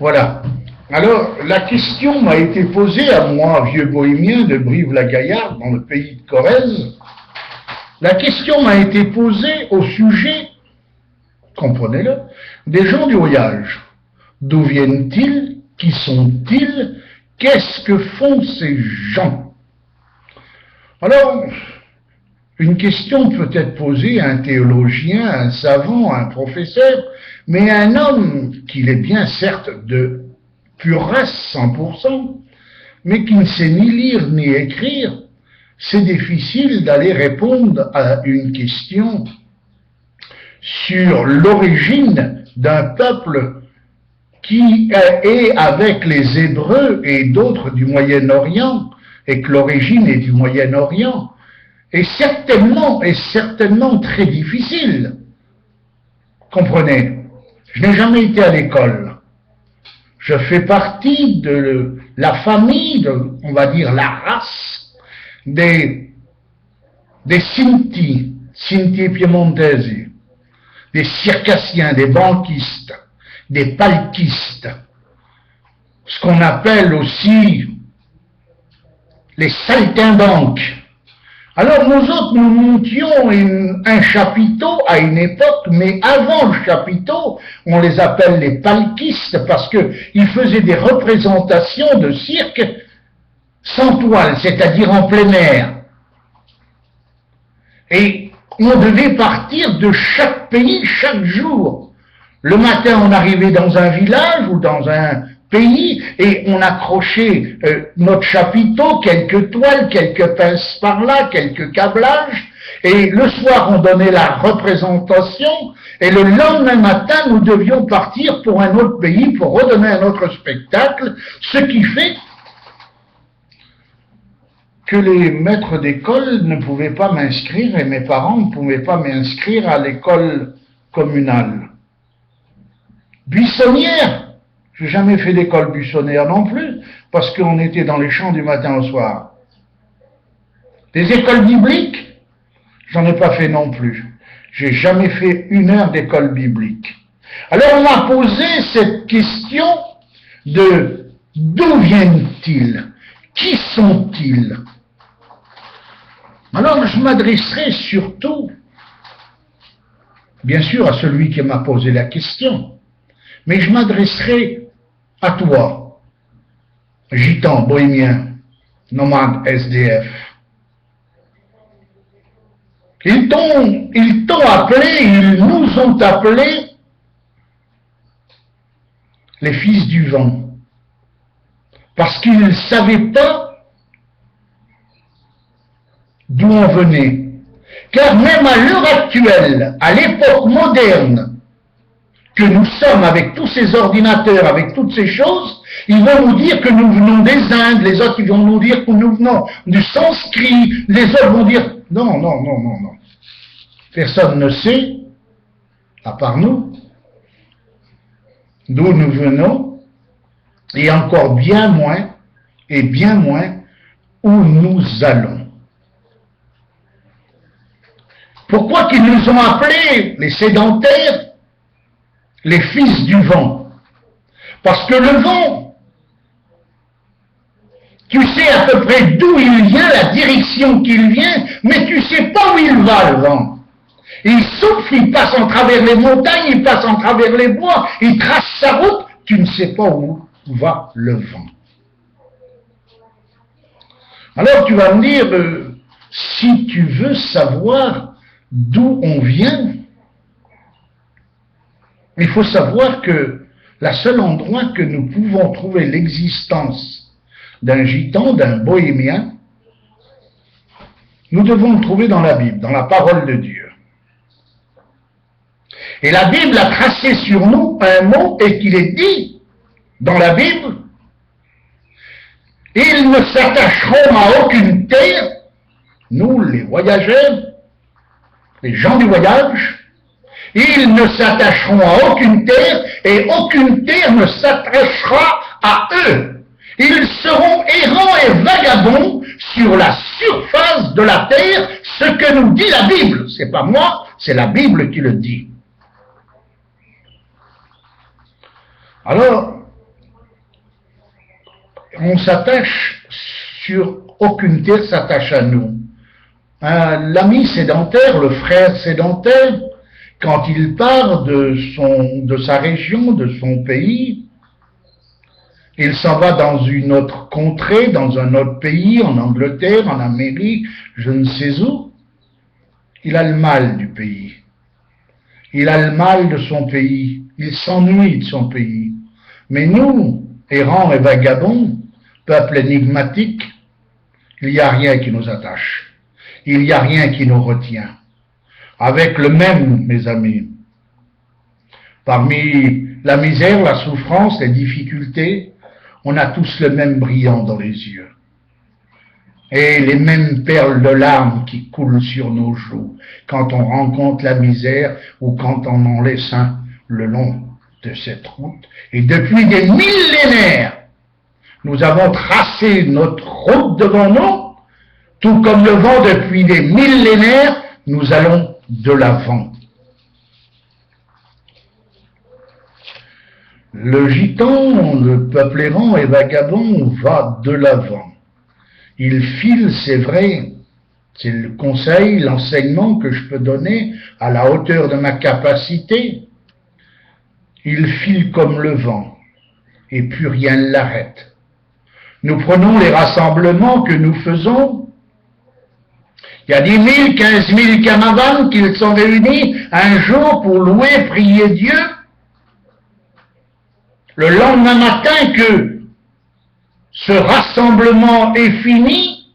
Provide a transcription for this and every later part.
Voilà. Alors, la question m'a été posée à moi, vieux bohémien de Brive-la-Gaillarde, dans le pays de Corrèze. La question m'a été posée au sujet, comprenez-le, des gens du voyage. D'où viennent-ils? Qui sont-ils? Qu'est-ce que font ces gens? Alors, une question peut être posée à un théologien, à un savant, à un professeur, mais à un homme qu'il est bien certes de pure race 100%, mais qui ne sait ni lire ni écrire, c'est difficile d'aller répondre à une question sur l'origine d'un peuple qui est avec les Hébreux et d'autres du Moyen-Orient, et que l'origine est du Moyen-Orient, est certainement très difficile. Comprenez, je n'ai jamais été à l'école. Je fais partie de la famille, on va dire la race, des Sinti piemontesi, des circassiens, des banquistes, des palquistes, ce qu'on appelle aussi les saltimbanques. Alors nous autres, nous montions un chapiteau à une époque, mais avant le chapiteau, on les appelle les palquistes parce qu'ils faisaient des représentations de cirque sans toile, c'est-à-dire en plein air. Et on devait partir de chaque pays chaque jour. Le matin, on arrivait dans un village ou dans un pays et on accrochait notre chapiteau, quelques toiles, quelques pinces par là, quelques câblages, et le soir on donnait la représentation et le lendemain matin nous devions partir pour un autre pays pour redonner un autre spectacle, ce qui fait que les maîtres d'école ne pouvaient pas m'inscrire et mes parents ne pouvaient pas m'inscrire à l'école communale. Buissonnière, je n'ai jamais fait d'école buissonnière non plus, parce qu'on était dans les champs du matin au soir. Des écoles bibliques, j'en ai pas fait non plus. J'ai jamais fait une heure d'école biblique. Alors on m'a posé cette question de d'où viennent-ils? Qui sont-ils? Alors je m'adresserai surtout, bien sûr, à celui qui m'a posé la question, mais je m'adresserai à toi, gitan, bohémien, nomade, SDF. Ils t'ont appelé, ils nous ont appelés les fils du vent, parce qu'ils ne savaient pas d'où on venait. Car même à l'heure actuelle, à l'époque moderne, que nous sommes avec tous ces ordinateurs, avec toutes ces choses, ils vont nous dire que nous venons des Indes, les autres ils vont nous dire que nous venons du sanskrit, les autres vont dire non. Personne ne sait, à part nous, d'où nous venons, et encore bien moins où nous allons. Pourquoi qu'ils nous ont appelés les sédentaires, les fils du vent? Parce que le vent, tu sais à peu près d'où il vient, la direction qu'il vient, mais tu sais pas où il va, le vent. Il souffle, il passe en travers les montagnes, il passe en travers les bois, il trace sa route, tu ne sais pas où va le vent. Alors tu vas me dire, si tu veux savoir d'où on vient, il faut savoir que le seul endroit que nous pouvons trouver l'existence d'un gitan, d'un bohémien, nous devons le trouver dans la Bible, dans la parole de Dieu. Et la Bible a tracé sur nous un mot et qu'il est dit dans la Bible, ils ne s'attacheront à aucune terre, nous les voyageurs, les gens du voyage, ils ne s'attacheront à aucune terre et aucune terre ne s'attachera à eux. Ils seront errants et vagabonds sur la surface de la terre, ce que nous dit la Bible. C'est pas moi, c'est la Bible qui le dit. Alors, on s'attache sur aucune terre s'attache à nous. L'ami sédentaire, le frère sédentaire, quand il part de sa région, de son pays, il s'en va dans une autre contrée, dans un autre pays, en Angleterre, en Amérique, je ne sais où. Il a le mal du pays. Il a le mal de son pays. Il s'ennuie de son pays. Mais nous, errants et vagabonds, peuple énigmatique, il n'y a rien qui nous attache. Il n'y a rien qui nous retient. Avec le même, mes amis, parmi la misère, la souffrance, les difficultés, on a tous le même brillant dans les yeux. Et les mêmes perles de larmes qui coulent sur nos joues quand on rencontre la misère ou quand on en laisse un le long de cette route. Et depuis des millénaires, nous avons tracé notre route devant nous, tout comme le vent depuis des millénaires, nous allons de l'avant. Le gitan, le peuple errant et vagabond va de l'avant. Il file, c'est vrai, c'est le conseil, l'enseignement que je peux donner à la hauteur de ma capacité. Il file comme le vent et plus rien ne l'arrête. Nous prenons les rassemblements que nous faisons. Il y a 10 000, 15 000 caravanes qui sont réunis un jour pour louer, prier Dieu. Le lendemain matin que ce rassemblement est fini,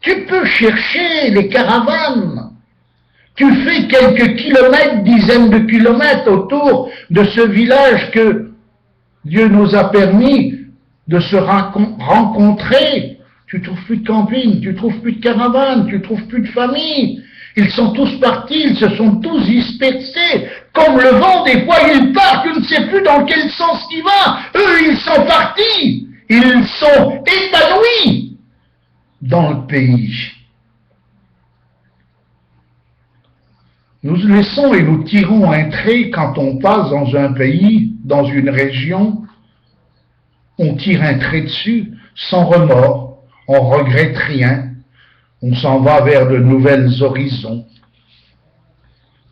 tu peux chercher les caravanes. Tu fais quelques kilomètres, dizaines de kilomètres autour de ce village que Dieu nous a permis de se rencontrer. Tu trouves plus de camping, tu trouves plus de caravanes, tu trouves plus de famille. Ils sont tous partis, ils se sont tous dispersés. Comme le vent, des fois, il part, tu ne sais plus dans quel sens il va. Eux, ils sont partis. Ils sont épanouis dans le pays. Nous laissons et nous tirons un trait quand on passe dans un pays, dans une région. On tire un trait dessus sans remords, on regrette rien. On s'en va vers de nouvelles horizons,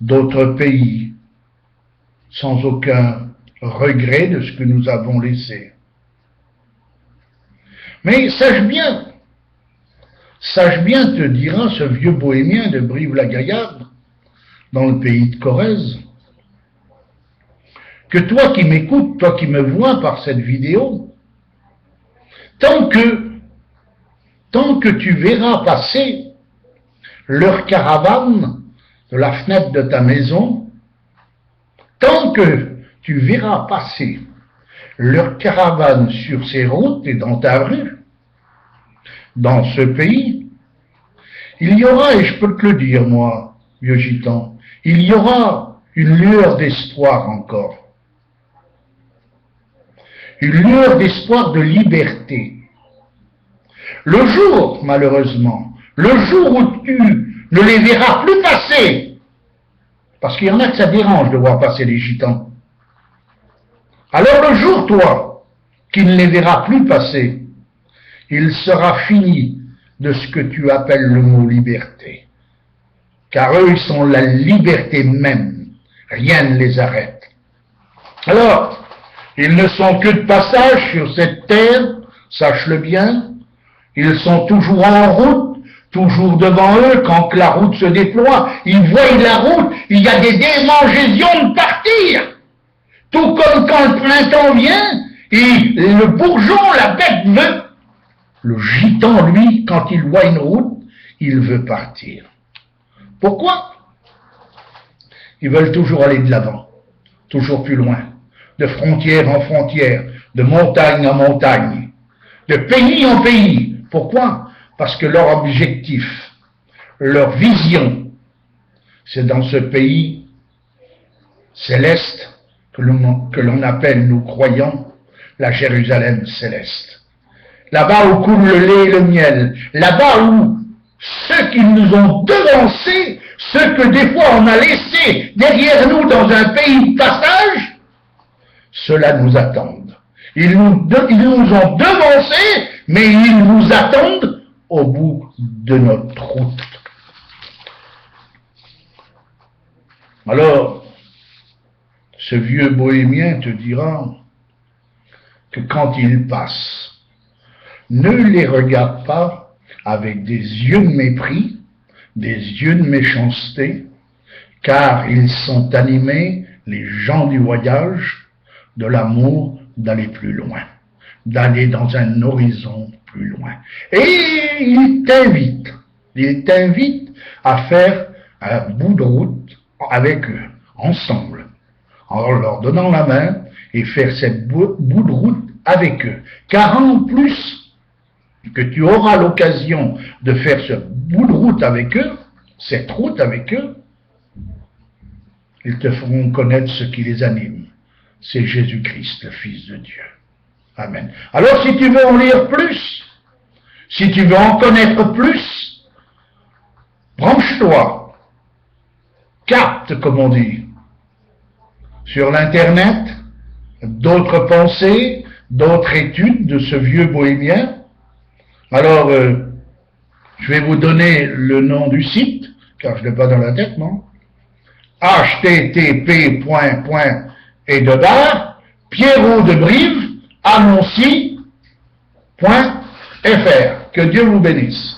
d'autres pays, sans aucun regret de ce que nous avons laissé. Mais sache bien, te dira ce vieux bohémien de Brive-la-Gaillarde, dans le pays de Corrèze, que toi qui m'écoutes, toi qui me vois par cette vidéo, tant que tu verras passer leur caravane de la fenêtre de ta maison, tant que tu verras passer leur caravane sur ces routes et dans ta rue, dans ce pays, il y aura, et je peux te le dire moi, vieux gitan, il y aura une lueur d'espoir encore. Une lueur d'espoir de liberté. Le jour, malheureusement, le jour où tu ne les verras plus passer, parce qu'il y en a que ça dérange de voir passer les gitans. Alors le jour, toi, qui ne les verras plus passer, il sera fini de ce que tu appelles le mot liberté. Car eux, ils sont la liberté même. Rien ne les arrête. Alors, ils ne sont que de passage sur cette terre, sache-le bien. Ils sont toujours en route, toujours devant eux, quand la route se déploie. Ils voient la route, il y a des démangeaisons de partir. Tout comme quand le printemps vient, et le bourgeon, la bête veut. Le gitan, lui, quand il voit une route, il veut partir. Pourquoi? Ils veulent toujours aller de l'avant, toujours plus loin, de frontière en frontière, de montagne en montagne, de pays en pays. Pourquoi? Parce que leur objectif, leur vision, c'est dans ce pays céleste que l'on appelle, nous croyons, la Jérusalem céleste. Là-bas où coule le lait et le miel, là-bas où ceux qui nous ont devancés, ceux que des fois on a laissés derrière nous dans un pays de passage, ceux-là nous attendent. Ils nous ont devancés, mais ils nous attendent au bout de notre route. Alors, ce vieux bohémien te dira que quand il passe, ne les regarde pas avec des yeux de mépris, des yeux de méchanceté, car ils sont animés, les gens du voyage, de l'amour d'aller plus loin, d'aller dans un horizon plus loin. Et il t'invite à faire un bout de route avec eux, ensemble, en leur donnant la main et faire cette bout de route avec eux. Car en plus que tu auras l'occasion de faire ce bout de route avec eux, cette route avec eux, ils te feront connaître ce qui les anime. C'est Jésus-Christ, le Fils de Dieu. Amen. Alors si tu veux en lire plus, si tu veux en connaître plus, branche-toi, capte, comme on dit, sur l'Internet, d'autres pensées, d'autres études de ce vieux bohémien. Alors, je vais vous donner le nom du site, car je ne l'ai pas dans la tête, non? http://pierrotdebrive, annoncy.fr. Que Dieu vous bénisse.